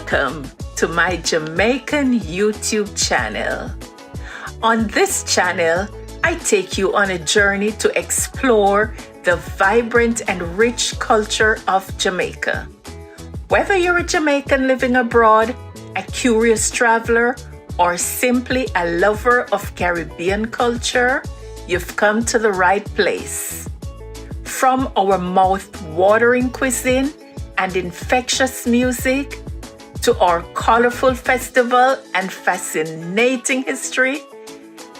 Welcome to my Jamaican YouTube channel. On this channel, I take you on a journey to explore the vibrant and rich culture of Jamaica. Whether you're a Jamaican living abroad, a curious traveler, or simply a lover of Caribbean culture, you've come to the right place. From our mouth-watering cuisine and infectious music, to our colorful festival and fascinating history,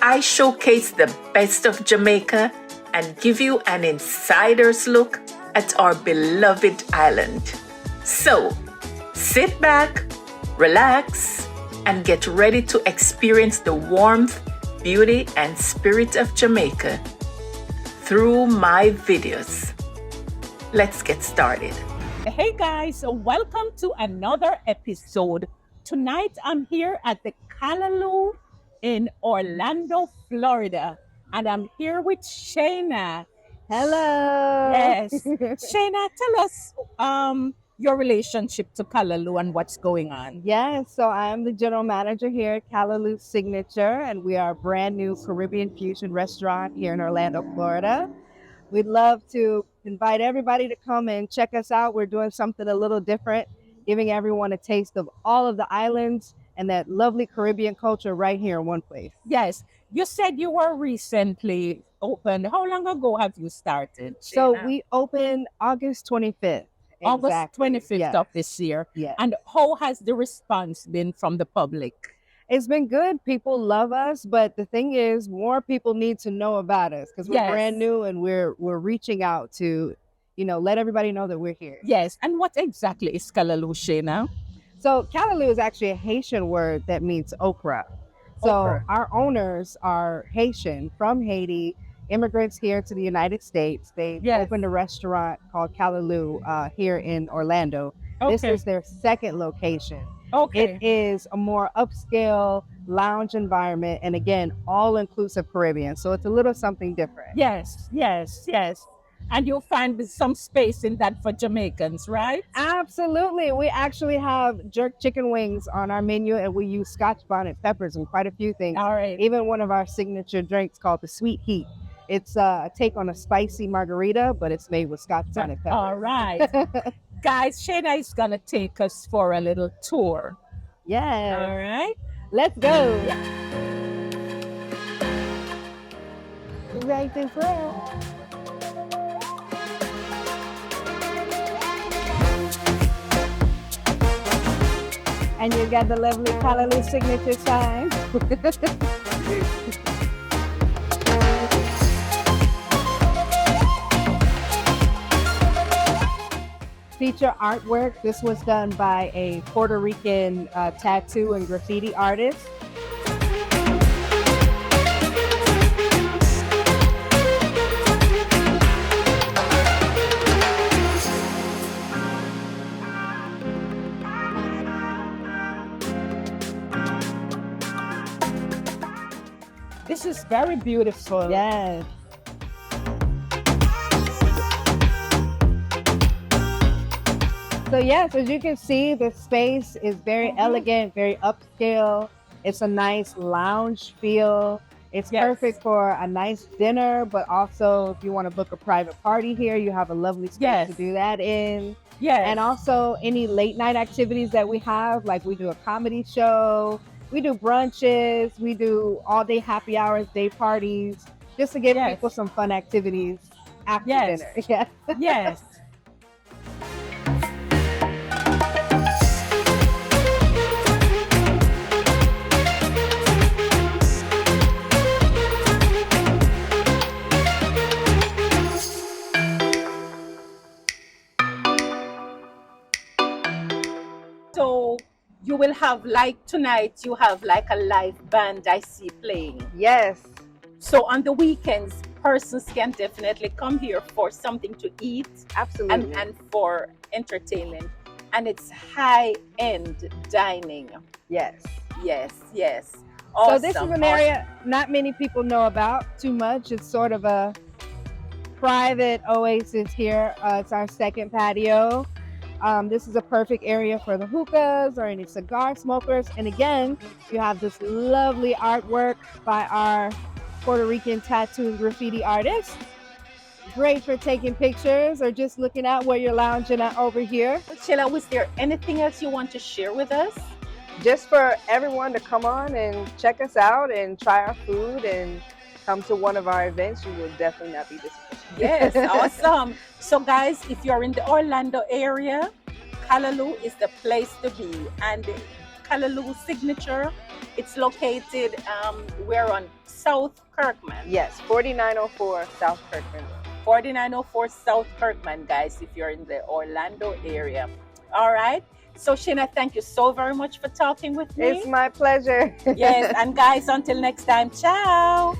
I showcase the best of Jamaica and give you an insider's look at our beloved island. So, sit back, relax, and get ready to experience the warmth, beauty, and spirit of Jamaica through my videos. Let's get started. Hey guys, welcome to another episode. Tonight I'm here at the Kalalo in Orlando, Florida, and I'm here with Shayna. Hello. Yes. Shayna, tell us your relationship to Kalalo and what's going on. Yes, so I'm the general manager here at Kalalo Signature, and we are a brand new Caribbean fusion restaurant here in Orlando, Florida. We'd love to invite everybody to come and check us out. We're doing something a little different, giving everyone a taste of all of the islands and that lovely Caribbean culture right here in one place. Yes, you said you were recently opened. How long ago have you started? So Shayna? we opened August 25th. August Exactly. 25th Yes. of this year. Yes. And how has the response been from the public? It's been good. People love us, but the thing is, more people need to know about us because we're Yes. brand new and we're reaching out to, let everybody know that we're here. Yes. And what exactly is Kalalo, Shayna? So Kalalo is actually a Haitian word that means okra. So Okra. our owners are Haitian from Haiti, immigrants here to the United States. They Yes. opened a restaurant called Kalalo here in Orlando. This Okay. is their second location. Okay. It is a more upscale lounge environment, and again, all-inclusive Caribbean. So it's a little something different. Yes. And you'll find some space in that for Jamaicans, right? Absolutely. We actually have jerk chicken wings on our menu, and we use Scotch bonnet peppers and quite a few things. All right. Even one of our signature drinks called the Sweet Heat. It's a take on a spicy margarita, but it's made with Scotch bonnet peppers. All right. Guys, Shayna is going to take us for a little tour. Yeah. All right. Let's go. Right this way. And you got the lovely Kalalo signature sign. Feature artwork. This was done by a Puerto Rican tattoo and graffiti artist. This is very beautiful. Yes. So yes, as you can see, the space is very elegant, very upscale. It's a nice lounge feel. It's Yes. perfect for a nice dinner, but also if you want to book a private party here, you have a lovely space Yes. to do that in. Yes. And also any late night activities that we have, like we do a comedy show, we do brunches, we do all day happy hours, day parties, just to give Yes. people some fun activities after Yes. dinner. Yeah. Yes. So you will have, like tonight, you have like a live band I see playing. Yes. So on the weekends, persons can definitely come here for something to eat Absolutely. and for entertainment. And it's high-end dining. Yes. Yes. So this is Awesome, an area not many people know about too much. It's sort of a private oasis here. It's our second patio. This is a perfect area for the hookahs or any cigar smokers. And again, you have this lovely artwork by our Puerto Rican tattoo and graffiti artist. Great for taking pictures or just looking at where you're lounging at over here. Sheila, was there anything else you want to share with us? Just for everyone to come on and check us out and try our food and come to one of our events, you will definitely not be disappointed. Yes, awesome. So guys, if you're in the Orlando area, Kalalo is the place to be. And Kalalo signature, it's located, we're on South Kirkman. Yes, 4904 South Kirkman. 4904 South Kirkman, guys, if you're in the Orlando area. All right. So Sheena, thank you so very much for talking with me. It's my pleasure. Yes, and guys, until next time, ciao.